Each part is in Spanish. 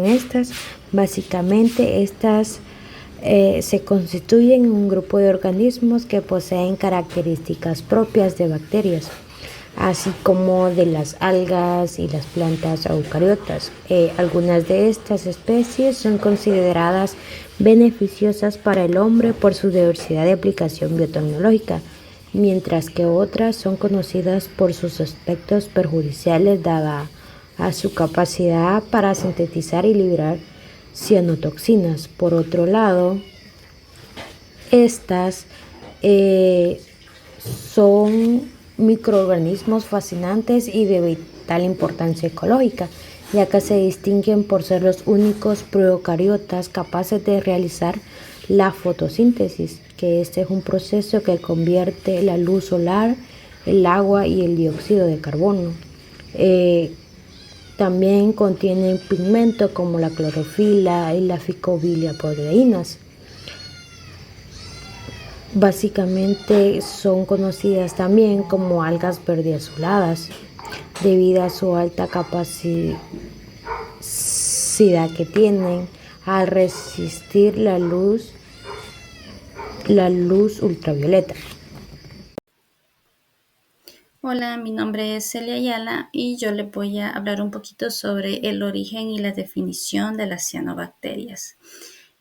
Estas, básicamente, se constituyen en un grupo de organismos que poseen características propias de bacterias, así como de las algas y las plantas eucariotas. Algunas de estas especies son consideradas beneficiosas para el hombre por su diversidad de aplicación biotecnológica, mientras que otras son conocidas por sus aspectos perjudiciales dada a su capacidad para sintetizar y liberar cianotoxinas. Por otro lado, estas son microorganismos fascinantes y de vital importancia ecológica, ya que se distinguen por ser los únicos procariotas capaces de realizar la fotosíntesis, que este es un proceso que convierte la luz solar, el agua y el dióxido de carbono. También contienen pigmentos como la clorofila y la ficobiliproteínas. Básicamente son conocidas también como algas verdeazuladas, debido a su alta capacidad que tienen al resistir la luz ultravioleta. Hola, mi nombre es Celia Ayala y yo le voy a hablar un poquito sobre el origen y la definición de las cianobacterias.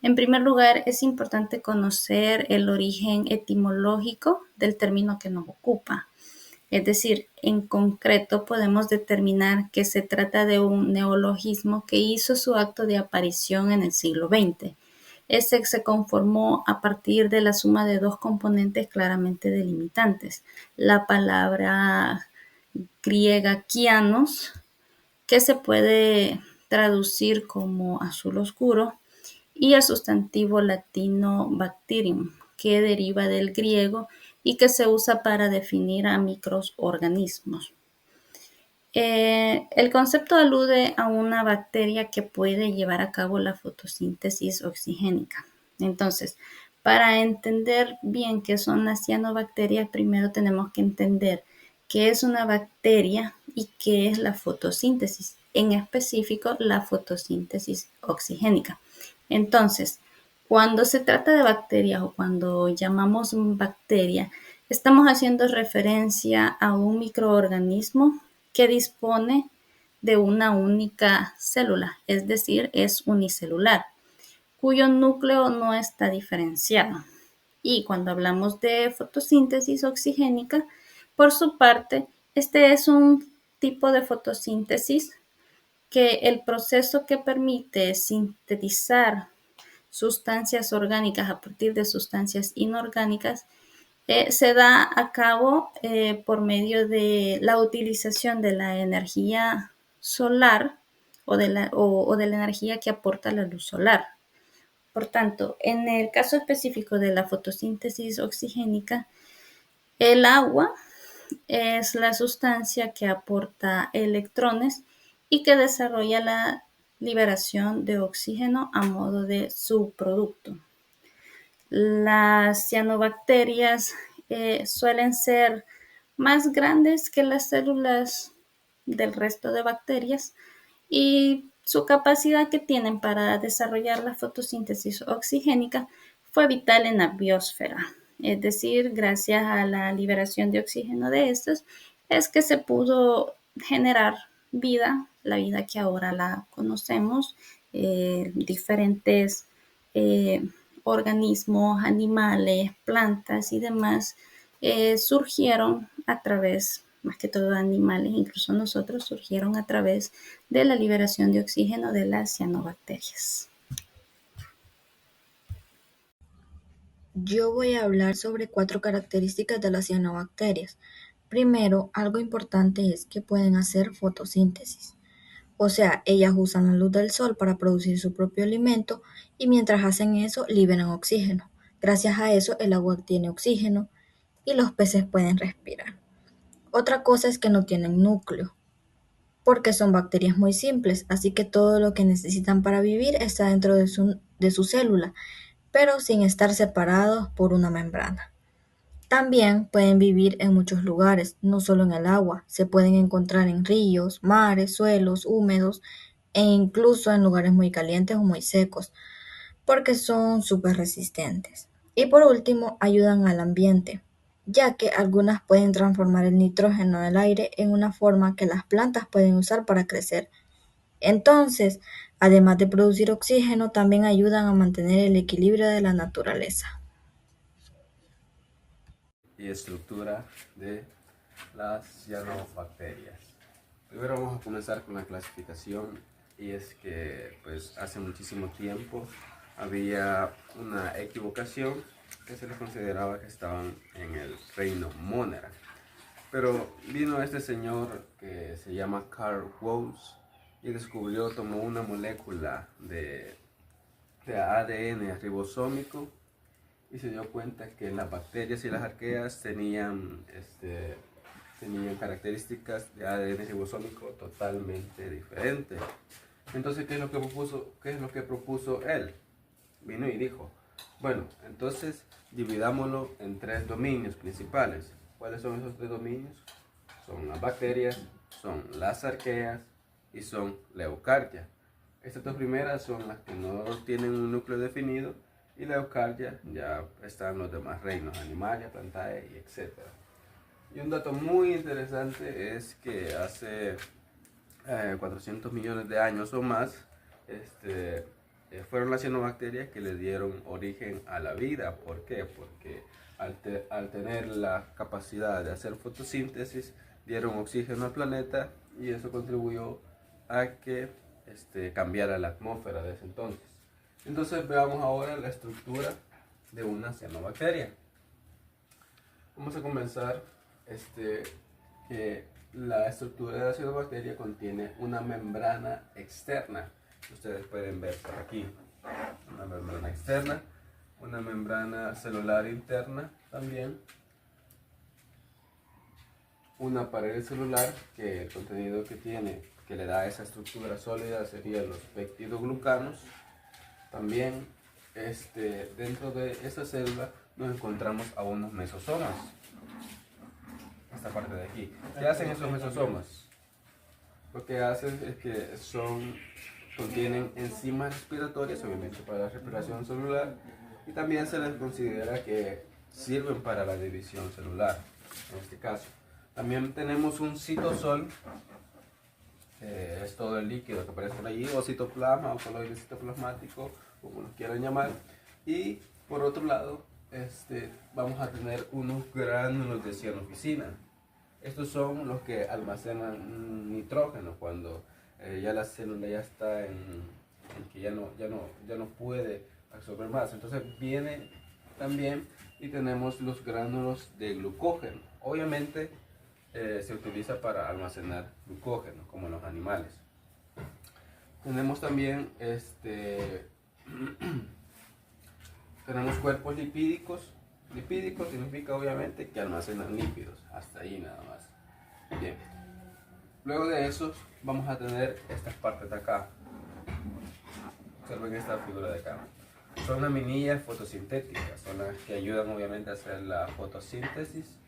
En primer lugar, es importante conocer el origen etimológico del término que nos ocupa. Es decir, en concreto podemos determinar que se trata de un neologismo que hizo su acto de aparición en el siglo XX. Este se conformó a partir de la suma de dos componentes claramente delimitantes. La palabra griega kianos, que se puede traducir como azul oscuro, y el sustantivo latino bacterium, que deriva del griego y que se usa para definir a microorganismos. El concepto alude a una bacteria que puede llevar a cabo la fotosíntesis oxigénica. Entonces, para entender bien qué son las cianobacterias, primero tenemos que entender qué es una bacteria y qué es la fotosíntesis, en específico la fotosíntesis oxigénica. Entonces, cuando se trata de bacterias o cuando llamamos bacteria, estamos haciendo referencia a un microorganismo que dispone de una única célula, es decir, es unicelular, cuyo núcleo no está diferenciado. Y cuando hablamos de fotosíntesis oxigénica, por su parte, este es un tipo de fotosíntesis que el proceso que permite sintetizar sustancias orgánicas a partir de sustancias inorgánicas se da a cabo por medio de la utilización de la energía solar o de la energía que aporta la luz solar. Por tanto, en el caso específico de la fotosíntesis oxigénica, el agua es la sustancia que aporta electrones y que desarrolla la liberación de oxígeno a modo de subproducto. Las cianobacterias suelen ser más grandes que las células del resto de bacterias y su capacidad que tienen para desarrollar la fotosíntesis oxigénica fue vital en la biosfera. Es decir, gracias a la liberación de oxígeno de estos es que se pudo generar vida, la vida que ahora la conocemos, diferentes organismos, animales, plantas y demás surgieron a través, más que todo animales, incluso nosotros, surgieron a través de la liberación de oxígeno de las cianobacterias. Yo voy a hablar sobre 4 características de las cianobacterias. Primero, algo importante es que pueden hacer fotosíntesis. O sea, ellas usan la luz del sol para producir su propio alimento y mientras hacen eso liberan oxígeno. Gracias a eso el agua tiene oxígeno y los peces pueden respirar. Otra cosa es que no tienen núcleo, porque son bacterias muy simples, así que todo lo que necesitan para vivir está dentro de su célula, pero sin estar separados por una membrana. También pueden vivir en muchos lugares, no solo en el agua, se pueden encontrar en ríos, mares, suelos húmedos, e incluso en lugares muy calientes o muy secos, porque son súper resistentes. Y por último, ayudan al ambiente, ya que algunas pueden transformar el nitrógeno del aire en una forma que las plantas pueden usar para crecer. Entonces, además de producir oxígeno, también ayudan a mantener el equilibrio de la naturaleza. Y estructura de las cianobacterias. Primero vamos a comenzar con la clasificación, y es que pues hace muchísimo tiempo había una equivocación que se les consideraba que estaban en el reino Monera. Pero vino este señor que se llama Carl Woese y tomó una molécula de ADN ribosómico y se dio cuenta que las bacterias y las arqueas tenían características de ADN ribosómico totalmente diferentes. Entonces, ¿qué es lo que propuso él? Vino y dijo, bueno, entonces dividámoslo en 3 dominios principales. ¿Cuáles son esos 3 dominios? Son las bacterias, son las arqueas y son la eucardia. Estas 2 primeras son las que no tienen un núcleo definido, y la eucardia ya están los demás reinos, Animalia, Plantae y etc. Y un dato muy interesante es que hace 400 millones de años o más, fueron las cianobacterias que le dieron origen a la vida. ¿Por qué? Porque al tener la capacidad de hacer fotosíntesis, dieron oxígeno al planeta, y eso contribuyó a que cambiara la atmósfera de ese entonces. Entonces veamos ahora la estructura de una cianobacteria. Vamos a comenzar que la estructura de la cianobacteria contiene una membrana externa. Ustedes pueden ver por aquí una membrana externa, una membrana celular interna también, una pared celular que el contenido que tiene, que le da esa estructura sólida, serían los peptidoglucanos. También dentro de esa célula nos encontramos a unos mesosomas. Esta parte de aquí. ¿Qué hacen esos mesosomas? Lo que hacen es que contienen enzimas respiratorias, obviamente para la respiración celular, y también se les considera que sirven para la división celular, en este caso. También tenemos un citosol, es todo el líquido que aparece por allí, o citoplasma, o coloide citoplasmático, como nos quieran llamar. Y por otro lado, vamos a tener unos gránulos de cianoficina. Estos son los que almacenan nitrógeno cuando ya la célula ya está en que ya no puede absorber más. Entonces viene también, y tenemos los gránulos de glucógeno. Obviamente se utiliza para almacenar glucógeno, como en los animales. Tenemos también tenemos cuerpos lipídicos. Lipídico significa obviamente que almacenan lípidos, hasta ahí nada más. Bien, luego de eso vamos a tener estas partes de acá. Observen esta figura de acá. Son laminillas fotosintéticas, son las que ayudan obviamente a hacer la fotosíntesis,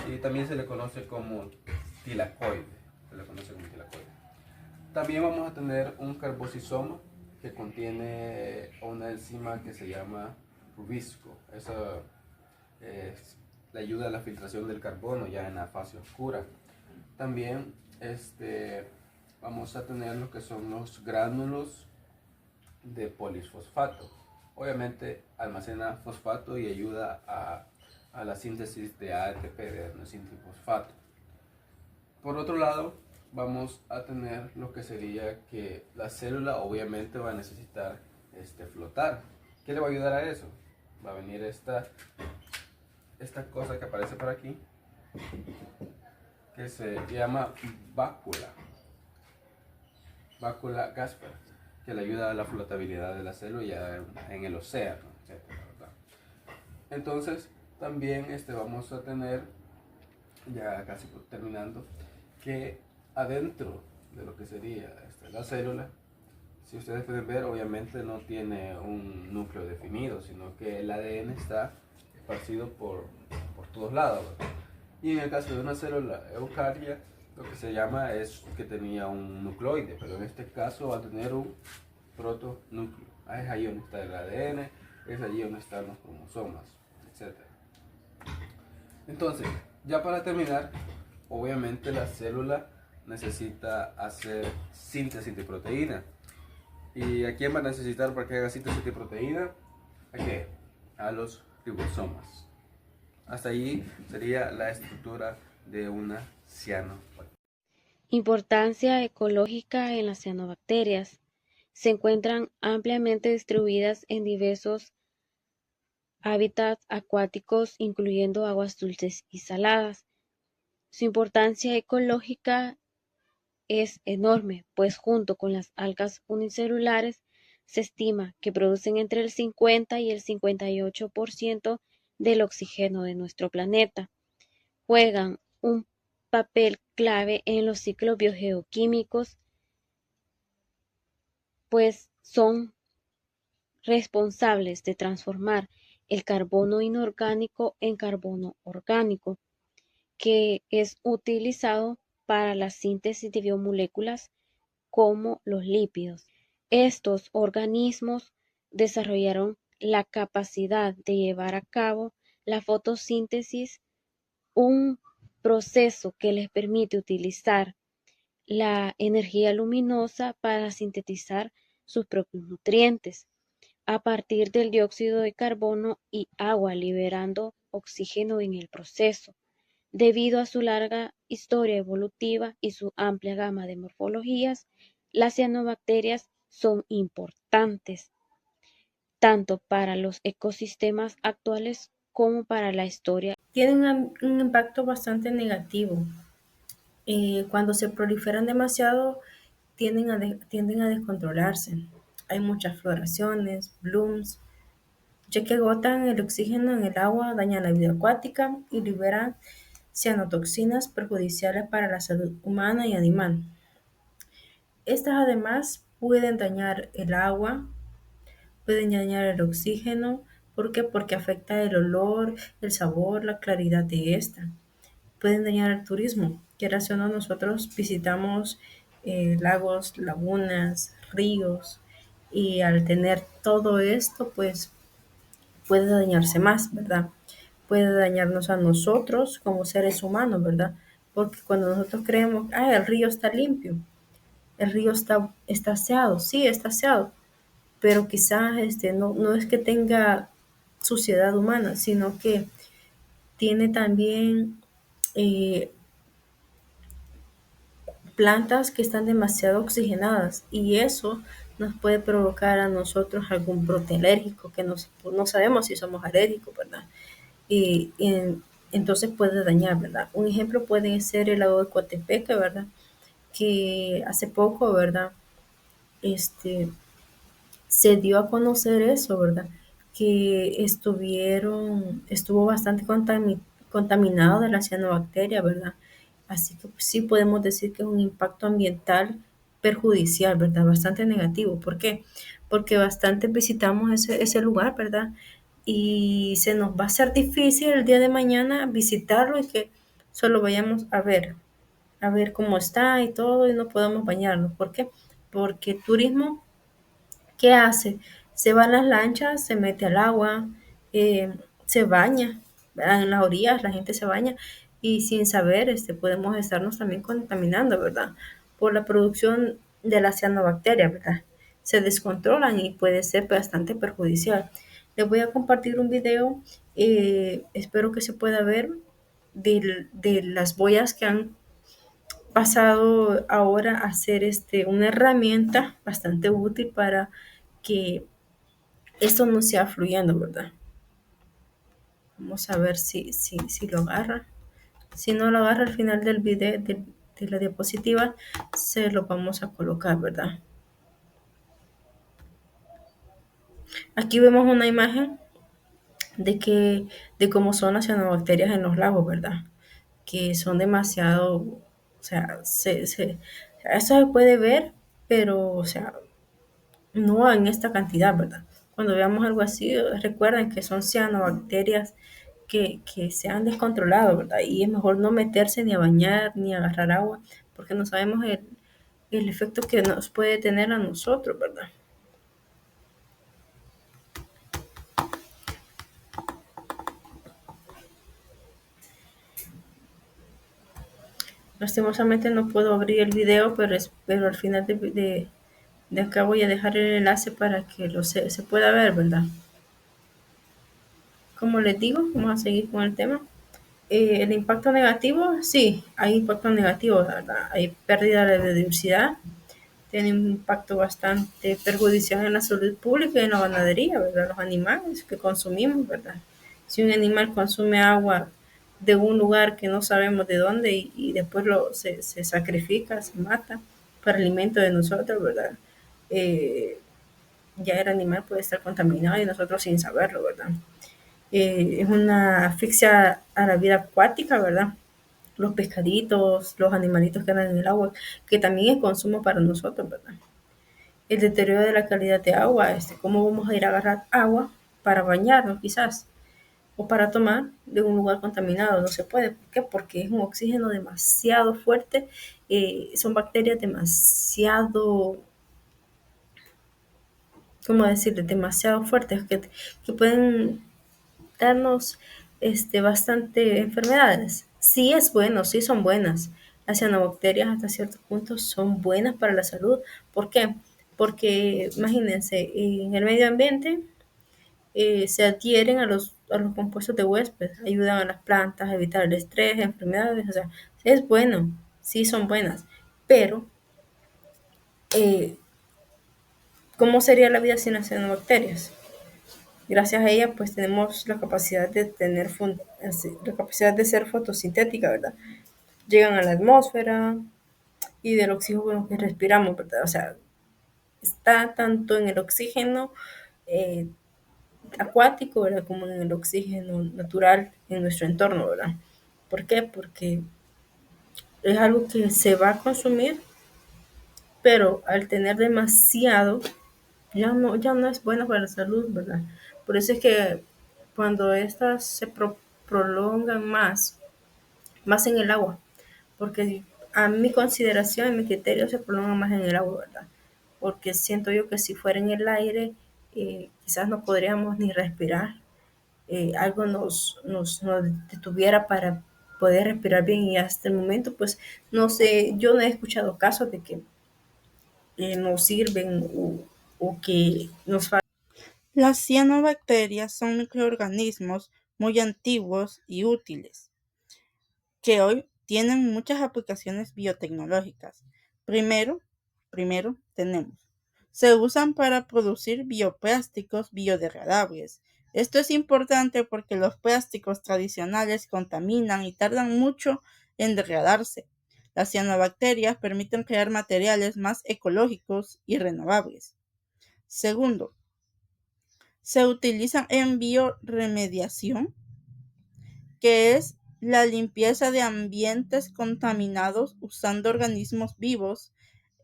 y también se le conoce como tilacoide. También vamos a tener un carbosisoma que contiene una enzima que se llama rubisco. Esa le ayuda a la filtración del carbono ya en la fase oscura. También vamos a tener lo que son los gránulos de polisfosfato. Obviamente almacena fosfato y ayuda a la síntesis de ATP, de adenosíntrifosfato. Por otro lado, vamos a tener lo que sería que la célula obviamente va a necesitar flotar. ¿Qué le va a ayudar a eso? Va a venir esta cosa que aparece por aquí, que se llama bácula Gasper, que le ayuda a la flotabilidad de la célula en el océano, etc. Entonces también vamos a tener, ya casi terminando, que adentro de lo que sería la célula, si ustedes pueden ver, obviamente no tiene un núcleo definido, sino que el ADN está esparcido por todos lados. Y en el caso de una célula eucardia, lo que se llama es que tenía un nucleoide, pero en este caso va a tener un protonúcleo. Es ahí donde está el ADN, es allí donde están los cromosomas, etc. Entonces, ya para terminar, obviamente la célula necesita hacer síntesis de proteína. ¿Y a quién va a necesitar para que haga síntesis de proteína? ¿A qué? A los ribosomas. Hasta allí sería la estructura de una cianobacteria. Importancia ecológica en las cianobacterias. Se encuentran ampliamente distribuidas en diversos hábitats acuáticos, incluyendo aguas dulces y saladas. Su importancia ecológica es enorme, pues junto con las algas unicelulares se estima que producen entre el 50 y el 58% del oxígeno de nuestro planeta. Juegan un papel clave en los ciclos biogeoquímicos, pues son responsables de transformar el carbono inorgánico en carbono orgánico, que es utilizado para la síntesis de biomoléculas como los lípidos. Estos organismos desarrollaron la capacidad de llevar a cabo la fotosíntesis, un proceso que les permite utilizar la energía luminosa para sintetizar sus propios nutrientes a partir del dióxido de carbono y agua, liberando oxígeno en el proceso. Debido a su larga historia evolutiva y su amplia gama de morfologías, las cianobacterias son importantes tanto para los ecosistemas actuales como para la historia. Tienen un impacto bastante negativo. Cuando se proliferan demasiado, tienden a descontrolarse. Hay muchas floraciones, blooms, ya que agotan el oxígeno en el agua, dañan la vida acuática y liberan cianotoxinas perjudiciales para la salud humana y animal. Estas además pueden dañar el agua, pueden dañar el oxígeno. ¿Por qué? Porque afecta el olor, el sabor, la claridad de esta. Pueden dañar el turismo. Quieras o no, nosotros visitamos lagos, lagunas, ríos, y al tener todo esto, pues puede dañarse más, ¿verdad? Puede dañarnos a nosotros como seres humanos, ¿verdad? Porque cuando nosotros creemos, el río está limpio, el río está aseado, sí, está aseado, pero quizás no es que tenga suciedad humana, sino que tiene también eh, plantas que están demasiado oxigenadas y eso nos puede provocar a nosotros algún brote alérgico que no sabemos si somos alérgicos, ¿verdad? Y entonces puede dañar, ¿verdad? Un ejemplo puede ser el lago de Coatepeque, ¿verdad? Que hace poco, ¿verdad? Se dio a conocer eso, ¿verdad? Que estuvo bastante contaminado de la cianobacteria, ¿verdad? Así que pues, sí podemos decir que es un impacto ambiental perjudicial, ¿verdad? Bastante negativo. ¿Por qué? Porque bastante visitamos ese lugar, ¿verdad? Y se nos va a hacer difícil el día de mañana visitarlo y que solo vayamos a ver cómo está y todo y no podamos bañarnos. ¿Por qué? Porque el turismo, ¿qué hace? Se va en las lanchas, se mete al agua, se baña, ¿verdad? En las orillas la gente se baña y sin saber podemos estarnos también contaminando, ¿verdad? Por la producción de las cianobacterias, ¿verdad? Se descontrolan y puede ser bastante perjudicial. Les voy a compartir un video, espero que se pueda ver, de las boyas que han pasado ahora a ser una herramienta bastante útil para que esto no sea fluyendo, ¿verdad? Vamos a ver si lo agarra. Si no lo agarra al final del video, de la diapositiva, se lo vamos a colocar, ¿verdad? Aquí vemos una imagen de cómo son las cianobacterias en los lagos, ¿verdad? Que son demasiado, o sea, eso se puede ver, pero, o sea, no en esta cantidad, ¿verdad? Cuando veamos algo así, recuerden que son cianobacterias que se han descontrolado, ¿verdad? Y es mejor no meterse ni a bañar ni a agarrar agua, porque no sabemos el efecto que nos puede tener a nosotros, ¿verdad? Lastimosamente no puedo abrir el video, pero al final de acá voy a dejar el enlace para que se pueda ver, ¿verdad? Como les digo, vamos a seguir con el tema. El impacto negativo, sí, hay impacto negativo, ¿verdad? Hay pérdida de biodiversidad, tiene un impacto bastante perjudicial en la salud pública y en la ganadería, ¿verdad? Los animales que consumimos, ¿verdad? Si un animal consume agua de un lugar que no sabemos de dónde y después se sacrifica, se mata para alimento de nosotros, ¿verdad? Eh, ya el animal puede estar contaminado y nosotros sin saberlo, ¿verdad? Es una asfixia a la vida acuática, ¿verdad? Los pescaditos, los animalitos que andan en el agua, que también es consumo para nosotros, ¿verdad? El deterioro de la calidad de agua, cómo vamos a ir a agarrar agua para bañarnos quizás, o para tomar de un lugar contaminado, no se puede. ¿Por qué? Porque es un oxígeno demasiado fuerte, son bacterias demasiado, ¿cómo decirle? Demasiado fuertes que pueden darnos bastante enfermedades. Sí es bueno, sí son buenas. Las cianobacterias hasta cierto punto son buenas para la salud. ¿Por qué? Porque imagínense, en el medio ambiente se adhieren a los compuestos de huésped, ayudan a las plantas a evitar el estrés, enfermedades, o sea, es bueno, sí son buenas, pero eh, ¿cómo sería la vida sin las cianobacterias? Gracias a ella, pues tenemos la capacidad de la capacidad de ser fotosintética, ¿verdad? Llegan a la atmósfera y del oxígeno que respiramos, ¿verdad? O sea, está tanto en el oxígeno eh, acuático, ¿verdad? Como en el oxígeno natural en nuestro entorno, ¿verdad? ¿Por qué? Porque es algo que se va a consumir, pero al tener demasiado, ya no es bueno para la salud, ¿verdad? Por eso es que cuando estas prolongan más en el agua, porque a mi consideración, en mi criterio, se prolongan más en el agua, ¿verdad? Porque siento yo que si fuera en el aire, quizás no podríamos ni respirar, algo nos detuviera para poder respirar bien y hasta el momento, pues, no sé, yo no he escuchado casos de que nos sirven o que nos faltan. Las cianobacterias son microorganismos muy antiguos y útiles, que hoy tienen muchas aplicaciones biotecnológicas. Primero, se usan para producir bioplásticos biodegradables. Esto es importante porque los plásticos tradicionales contaminan y tardan mucho en degradarse. Las cianobacterias permiten crear materiales más ecológicos y renovables. Segundo, se utilizan en bioremediación, que es la limpieza de ambientes contaminados usando organismos vivos.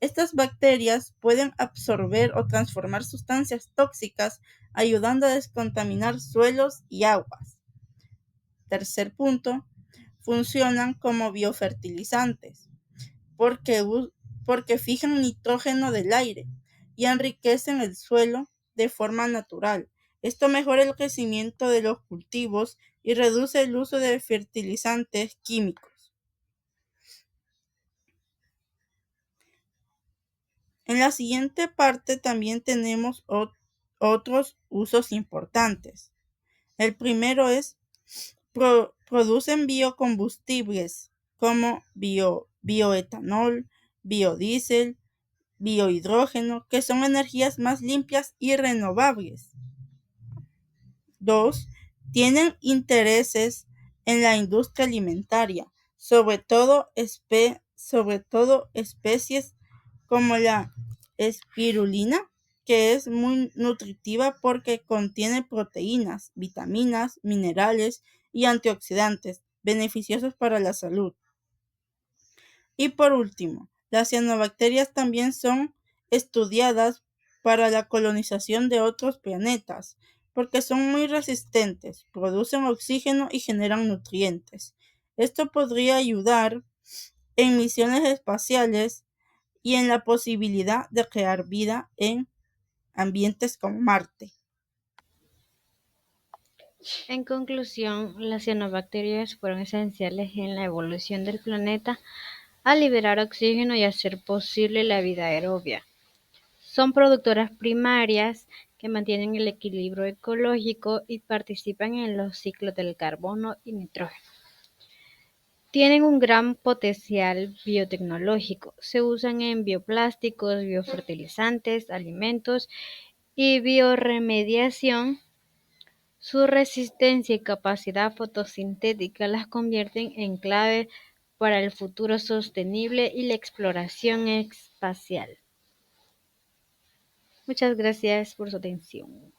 Estas bacterias pueden absorber o transformar sustancias tóxicas, ayudando a descontaminar suelos y aguas. Tercer punto, funcionan como biofertilizantes porque fijan nitrógeno del aire y enriquecen el suelo de forma natural. Esto mejora el crecimiento de los cultivos y reduce el uso de fertilizantes químicos. En la siguiente parte también tenemos otros usos importantes. El primero es producen biocombustibles como bioetanol, biodiesel, biohidrógeno, que son energías más limpias y renovables. 2. Tienen intereses en la industria alimentaria, sobre todo especies como la espirulina, que es muy nutritiva porque contiene proteínas, vitaminas, minerales y antioxidantes beneficiosos para la salud. Y por último, las cianobacterias también son estudiadas para la colonización de otros planetas, porque son muy resistentes, producen oxígeno y generan nutrientes. Esto podría ayudar en misiones espaciales y en la posibilidad de crear vida en ambientes como Marte. En conclusión, las cianobacterias fueron esenciales en la evolución del planeta al liberar oxígeno y hacer posible la vida aerobia. Son productoras primarias que mantienen el equilibrio ecológico y participan en los ciclos del carbono y nitrógeno. Tienen un gran potencial biotecnológico. Se usan en bioplásticos, biofertilizantes, alimentos y bioremediación. Su resistencia y capacidad fotosintética las convierten en clave para el futuro sostenible y la exploración espacial. Muchas gracias por su atención.